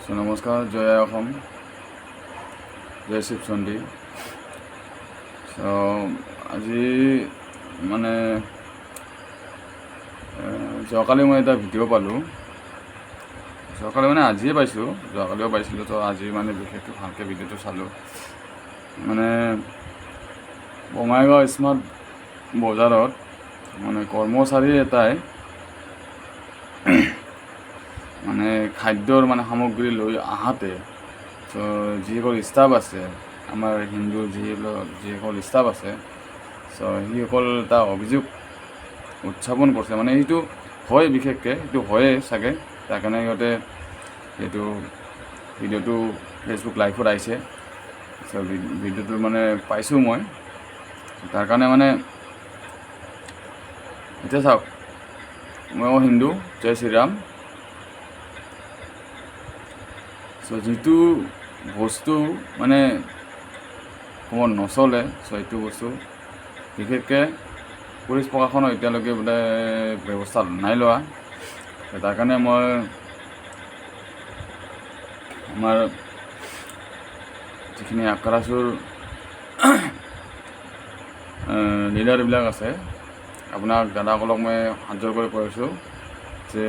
নমস্কাৰ, জয় অসম, জয় শিৱ চণ্ডী। আজি মানে যোৱাকালি মই এটা ভিডিঅ' পালোঁ। যোৱাকালি মানে আজিয়ে পাইছোঁ, যোৱাকালিও পাইছিলোঁ। তো আজি মানে বিশেষকৈ ভালকৈ ভিডিঅ'টো চালোঁ। মানে বঙাইগাঁও স্মাৰ্ট বজাৰত মানে কৰ্মচাৰী এটাই মানে খাদ্যৰ মানে সামগ্ৰী লৈ আহাতে যিসকল ষ্টাফ আছে, আমাৰ হিন্দুৰ যিসকল ষ্টাফ আছে, সেইসকল এটা অভিযোগ উত্থাপন কৰিছে। মানে এইটো হয়, বিশেষকৈ এইটো হয়েই চাগে, তাৰ কাৰণে সিহঁতে এইটো ভিডিঅ'টো ফেচবুক লাইভত আহিছে। ভিডিঅ'টো মানে পাইছোঁ মই, তাৰ কাৰণে মানে এতিয়া চাওক, ময়ো হিন্দু, জয় শ্ৰীৰাম। যিটো বস্তু মানে অসমত নচলে, সেইটো বস্তু বিশেষকৈ পুলিচ প্ৰশাসনৰ এতিয়ালৈকে বোলে ব্যৱস্থা নাই লোৱা। তাৰ কাৰণে মই আমাৰ যিখিনি আক্ৰাছুৰ লিডাৰবিলাক আছে, আপোনাক দাদাসকলক মই হাত কৰি কৈছোঁ যে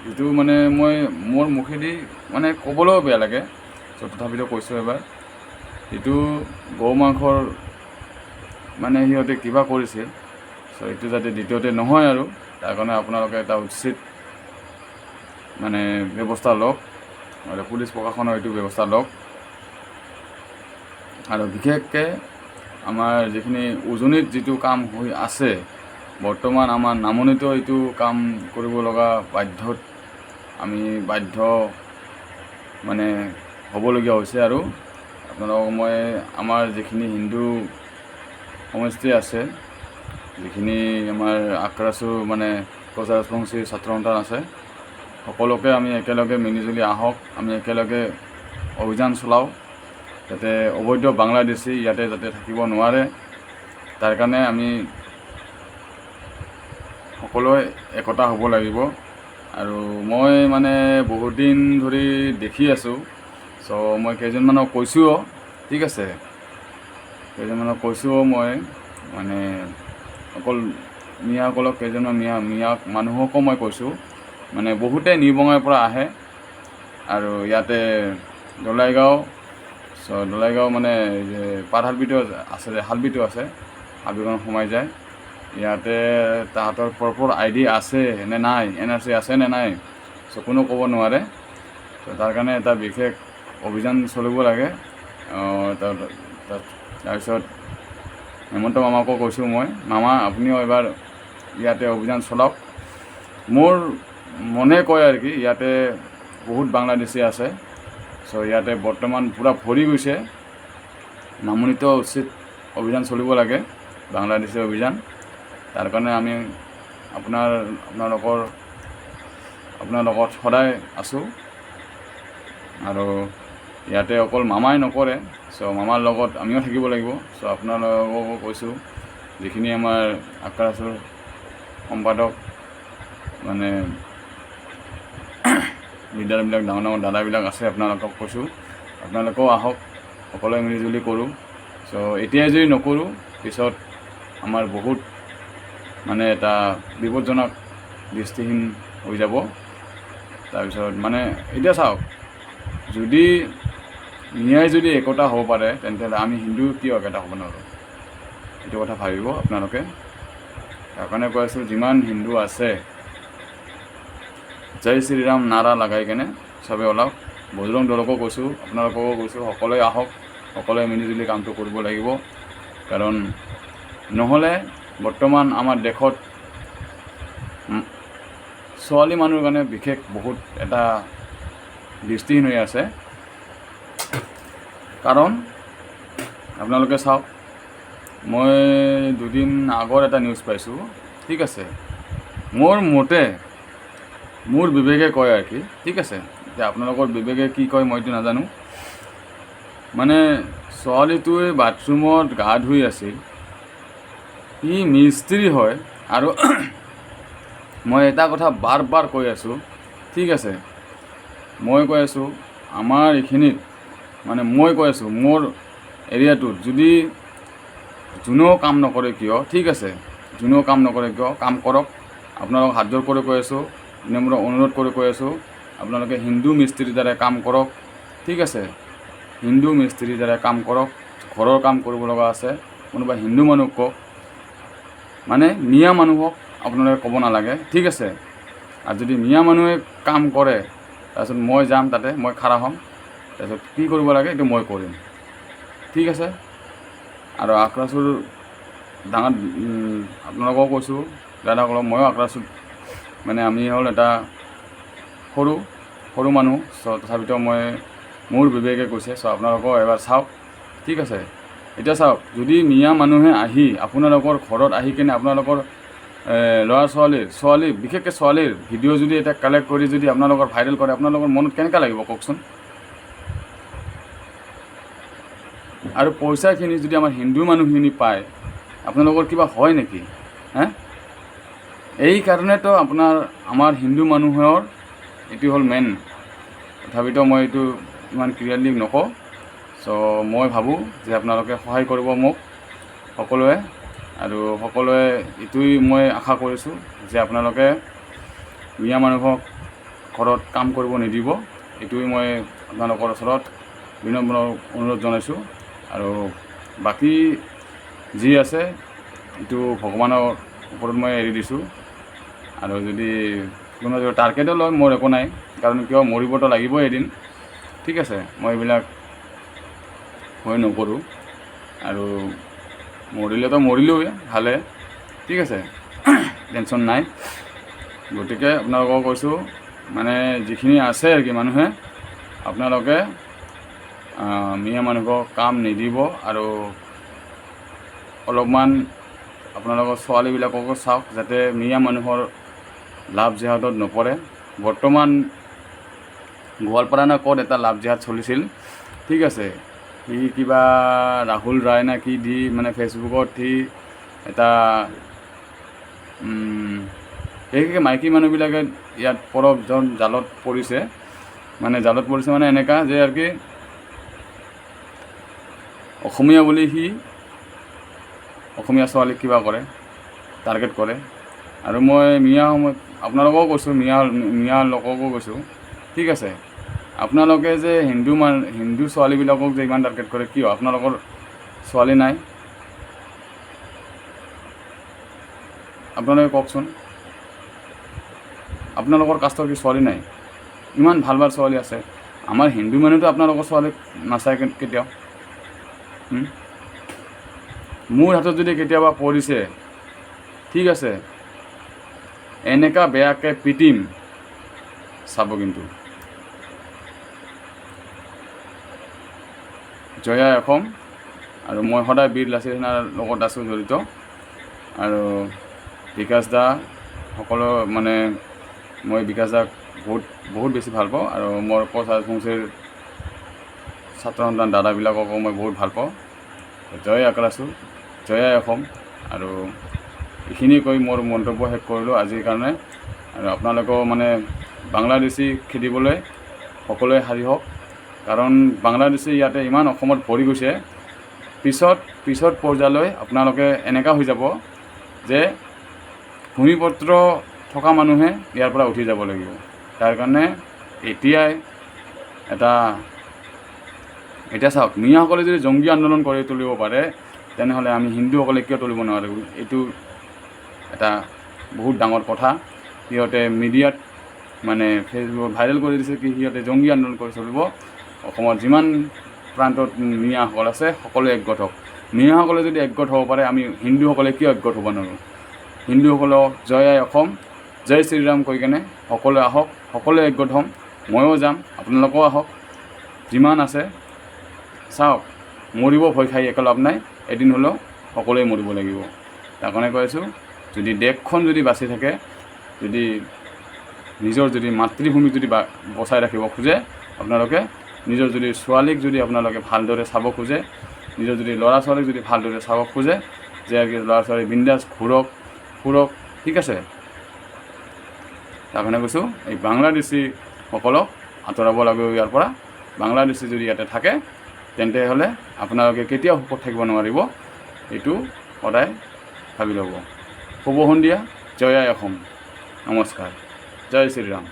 যিটো মানে মই মোৰ মুখেদি মানে ক'বলৈও বেয়া লাগে, তথাপিতো কৈছোঁ এবাৰ, যিটো গৰু মাংসৰ মানে সিহঁতে কিবা কৰিছে, এইটো যাতে দ্বিতীয়তে নহয় আৰু তাৰ কাৰণে আপোনালোকে এটা উচিত মানে ব্যৱস্থা লওক, আৰু পুলিচ প্ৰশাসনৰ এইটো ব্যৱস্থা লওক। আৰু বিশেষকৈ আমাৰ যিখিনি উজনিত যিটো কাম হৈ আছে, বৰ্তমান আমাৰ নামনিতো এইটো কাম কৰিব লগা আমি বাধ্য মানে হ'বলগীয়া হৈছে। আৰু আপোনালোকক মই আমাৰ যিখিনি হিন্দু সমষ্টি আছে, যিখিনি আমাৰ আক্ৰাছু মানে প্ৰজা ৰাজবংশী ছাত্ৰ সন্থান আছে, সকলোকে আমি একেলগে মিলিজুলি আহক, আমি একেলগে অভিযান চলাওঁ, যাতে অবৈধ বাংলাদেশী ইয়াতে যাতে থাকিব নোৱাৰে। তাৰ কাৰণে আমি সকলোৱে একতা হ'ব লাগিব। আৰু মই মানে বহুত দিন ধৰি দেখি আছোঁ, মই কেইজনমানক কৈছোঁও, ঠিক আছে, কেইজনমানক কৈছোঁও মই, মানে অকল মিয়াসকলক কেইজনমান মিয়া মানুহকো মই কৈছোঁ, মানে বহুতে নিবঙাইৰ পৰা আহে আৰু ইয়াতে দলাইগাঁও মানে পাতহালবিটো আছে, হালবিটো আছে, হালবিখন সোমাই যায়। ইয়াতে তাহাঁতৰ প্ৰপাৰ ID আছে নে নাই, NRC আছে নে নাই, কোনো ক'ব নোৱাৰে। তাৰ কাৰণে এটা বিশেষ অভিযান চলিব লাগে। তাৰপিছত হেমন্ত মামাকো কৈছোঁ মই, মামা আপুনিও এবাৰ ইয়াতে অভিযান চলাওক। মোৰ মনে কয় আৰু কি, ইয়াতে বহুত বাংলাদেশী আছে, ইয়াতে বৰ্তমান পূৰা ভৰি গৈছে। নামনিতো উচিত অভিযান চলিব লাগে, বাংলাদেশী অভিযান। তাৰ কাৰণে আমি আপোনাৰ লগত সদায় আছোঁ। আৰু ইয়াতে অকল মামাই নকৰে, মামাৰ লগত আমিও থাকিব লাগিব। আপোনালোককো কৈছোঁ, যিখিনি আমাৰ আক্ৰাছুৰ সম্পাদক মানে লিডাৰবিলাক, ডাঙৰ ডাঙৰ দাদাবিলাক আছে, আপোনালোকক কৈছোঁ, আপোনালোকেও আহক, সকলোৱে মিলিজুলি কৰোঁ। এতিয়াই যদি নকৰোঁ, পিছত আমাৰ বহুত মানে এটা বিপদজনক দৃষ্টিহীন হৈ যাব। তাৰপিছত মানে এতিয়া চাওক, যদি মিয়াই যদি একতা হ'ব পাৰে, তেন্তে আমি হিন্দু কিয় একতা হ'ব নোৱাৰোঁ? এইটো কথা ভাবিব আপোনালোকে। তাৰ কাৰণে কৈ আছোঁ, যিমান হিন্দু আছে, জয় শ্ৰীৰাম নাৰা লগাই কেনে চবে ওলাওক। বজৰং দলকো কৈছোঁ, আপোনালোককো কৈছোঁ, সকলোৱে আহক, সকলোৱে মিলিজুলি কামটো কৰিব লাগিব। কাৰণ নহ'লে বৰ্তমান আমাৰ দেশত ছোৱালী মানুহৰ কাৰণে বিশেষ বহুত এটা দৃষ্টিহীন হৈ আছে। কাৰণ আপোনালোকে চাওক, মই দুদিন আগত এটা নিউজ পাইছোঁ, ঠিক আছে, মোৰ মতে মোৰ বিবেকে কয় আৰু কি, ঠিক আছে, এতিয়া আপোনালোকৰ বিবেকে কি কয় মইতো নাজানো। মানে ছোৱালীটোৱে বাথৰুমত গা ধুই আছিল, ই মিস্ত্ৰী হয়। আৰু মই এটা কথা বাৰ বাৰ কৈ আছোঁ, ঠিক আছে, মই কৈ আছোঁ আমাৰ এইখিনিত মানে মই কৈ আছোঁ মোৰ এৰিয়াটোত যদি যোনেও কাম নকৰে কিয়, ঠিক আছে, যোনেও কাম নকৰে কিয় কাম কৰক। আপোনালোকক হাত জোৰ কৰি কৈ আছোঁ, বিনম্ৰ অনুৰোধ কৰি কৈ আছোঁ, আপোনালোকে হিন্দু মিস্ত্ৰীৰ দ্বাৰা কাম কৰক, ঠিক আছে, হিন্দু মিস্ত্ৰীৰ দ্বাৰা কাম কৰক। ঘৰৰ কাম কৰিব লগা আছে, কোনোবা হিন্দু মানুহক কওক, মানে মিয়া মানুহক আপোনালোকে ক'ব নালাগে, ঠিক আছে। আৰু যদি মিয়া মানুহে কাম কৰে তাৰপিছত মই যাম তাতে, মই খাৰা হ'ম, তাৰপিছত কি কৰিব লাগে এইটো মই কৰিম, ঠিক আছে। আৰু আক্ৰাচুৰ ডাঙৰ আপোনালোকেও কৈছোঁ, দাদাসকলক ময়ো আক্ৰাচুৰ মানে আমি হ'ল এটা সৰু মানুহ, তথাপিতো মই মোৰ বিবেকে কৈছে, আপোনালোকেও এবাৰ চাওক, ঠিক আছে। এতিয়া চাওক, যদি মিয়া মানুহে আহি আপোনালোকৰ ঘৰত আহি কিনে আপোনালোকৰ ল'ৰা ছোৱালী বিশেষকৈ ছোৱালীৰ ভিডিঅ' যদি এটা কালেক্ট কৰি যদি আপোনালোকৰ ভাইৰেল কৰে, আপোনালোকৰ মনত কেনেকুৱা লাগিব কওকচোন। আৰু পইচাখিনি যদি আমাৰ হিন্দু মানুহখিনি পায়, আপোনালোকৰ কিবা হয় নেকি? এই কাৰণেতো আমাৰ হিন্দু মানুহৰ এইটো হ'ল মেইন। তথাপিতো মই এইটো ইমান ক্লিয়াৰলি নকওঁ। চ' মই ভাবোঁ যে আপোনালোকে সহায় কৰিব মোক সকলোৱে, আৰু সকলোৱে এইটোৱেই মই আশা কৰিছোঁ যে আপোনালোকে মিয়া মানুহক ঘৰত কাম কৰিব নিদিব, এইটোৱেই মই আপোনালোকৰ ওচৰত বিনম্ৰ অনুৰোধ জনাইছোঁ। আৰু বাকী যি আছে এইটো ভগৱানৰ ওপৰত মই এৰি দিছোঁ। আৰু যদি কোনো টাৰ্গেটো লয় মোৰ একো নাই, কাৰণ কিয় মৰিবতো লাগিবই এদিন, ঠিক আছে। মই এইবিলাক ভয় নকৰোঁ, আৰু মৰিলেতো মৰিলোৱে ভালে, ঠিক আছে, টেনশ্যন নাই। গতিকে আপোনালোকক কৈছোঁ, মানে যিখিনি আছে আৰু কি মানুহে, আপোনালোকে মিয়া মানুহক কাম নিদিব। আৰু অলপমান আপোনালোকৰ ছোৱালীবিলাককো চাওক, যাতে মিয়া মানুহৰ লাভ জেহাদত নপৰে। বৰ্তমান গোৱালপাৰা না ক'ত এটা লাভ জেহাদ চলিছিল, ঠিক আছে, সি কিবা ৰাহুল ৰায় না কি দি মানে ফেচবুকত সি এটা বিশেষকৈ মাইকী মানুহবিলাকে ইয়াত জালত পৰিছে মানে এনেকুৱা যে আৰু কি অসমীয়া বুলি সি অসমীয়া ছোৱালীক কিবা কৰে, টাৰ্গেট কৰে। আৰু মই আপোনালোকেও কৈছোঁ, মিয়া লোককো কৈছোঁ, ঠিক আছে, আপোনালোকে যে হিন্দু ছোৱালীবিলাকক যে ইমান টাৰ্গেট কৰে, কিয় আপোনালোকৰ ছোৱালী নাই? আপোনালোকে কওকচোন, আপোনালোকৰ কাষ্টৰ কি ছোৱালী নাই? ইমান ভাল ছোৱালী আছে। আমাৰ হিন্দু মানুহতো আপোনালোকৰ ছোৱালীক নাচায় কেতিয়াও। মোৰ হাতত যদি কেতিয়াবা পৰিছে, ঠিক আছে, এনেকুৱা বেয়াকৈ পিটিম চাব। কিন্তু জয়া অসম, আৰু মই সদায় বীৰ লাচিত সেনাৰ লগত আছোঁ জড়িত। আৰু বিকাশ দা সকলো মানে মই বিকাশ দাক বহুত বেছি ভাল পাওঁ। আৰু মোৰ কোচ ৰাজবংশীৰ ছাত্ৰ সন্তান দাদাবিলাককো মই বহুত ভাল পাওঁ। জয় আক্ৰাচুৰ, জয় অসম। আৰু এইখিনি কৈ মোৰ মন্তব্য শেষ কৰিলোঁ আজিৰ কাৰণে। আৰু আপোনালোকেও মানে বাংলাদেশী খেদিবলৈ সকলোৱে সাজু হওক, কাৰণ বাংলাদেশী ইয়াতে ইমান অসমত ভৰি গৈছে। পিছত পৰ্যায়লৈ আপোনালোকে এনেকুৱা হৈ যাব যে ভূমিপত্ৰ থকা মানুহে ইয়াৰ পৰা উঠি যাব লাগিব। তাৰ কাৰণে এতিয়াই এতিয়া চাওক, মিয়াসকলে যদি জংগী আন্দোলন কৰি তুলিব পাৰে, তেনেহ'লে আমি হিন্দুসকলে কিয় তুলিব নোৱাৰোঁ? এইটো এটা বহুত ডাঙৰ কথা। সিহঁতে মিডিয়াত মানে ফেচবুকত ভাইৰেল কৰি দিছে কি সিহঁতে জংগী আন্দোলন কৰি চলিব। অসমৰ যিমান প্ৰান্তত মিয়াসকল আছে সকলোৱে একগোট হওক। মিয়াসকলে যদি একগোট হ'ব পাৰে, আমি হিন্দুসকলে কিয় একগোট হ'ব নোৱাৰোঁ? হিন্দুসকলক জয় অসম, জয় শ্ৰীৰাম কৈ কেনে সকলোৱে আহক, সকলোৱে একগোট হ'ম। ময়ো যাম, আপোনালোকেও আহক, যিমান আছে চাওক। মৰিব ভয় খাই একো লাভ নাই, এদিন হ'লেও সকলোৱে মৰিব লাগিব। তাৰ কাৰণে কৈ আছোঁ, যদি দেশখন যদি বাচি থাকে, যদি নিজৰ যদি মাতৃভূমিক যদি বচাই ৰাখিব খোজে, আপোনালোকে নিজৰ যদি ছোৱালীক যদি আপোনালোকে ভালদৰে চাব খোজে, নিজৰ যদি ল'ৰা ছোৱালীক যদি ভালদৰে চাব খোজে, যে ল'ৰা ছোৱালী বিন্দাছ ঘূৰক ফুৰক, ঠিক আছে। তাৰ কাৰণে কৈছোঁ, এই বাংলাদেশীসকলক আঁতৰাব লাগিব ইয়াৰ পৰা। বাংলাদেশী যদি ইয়াতে থাকে তেন্তে হ'লে আপোনালোকে কেতিয়াও সুখত থাকিব নোৱাৰিব, এইটো সদায় ভাবি ল'ব। শুভ সন্ধিয়া, জয় আই অসম, নমস্কাৰ, জয় শ্ৰীৰাম।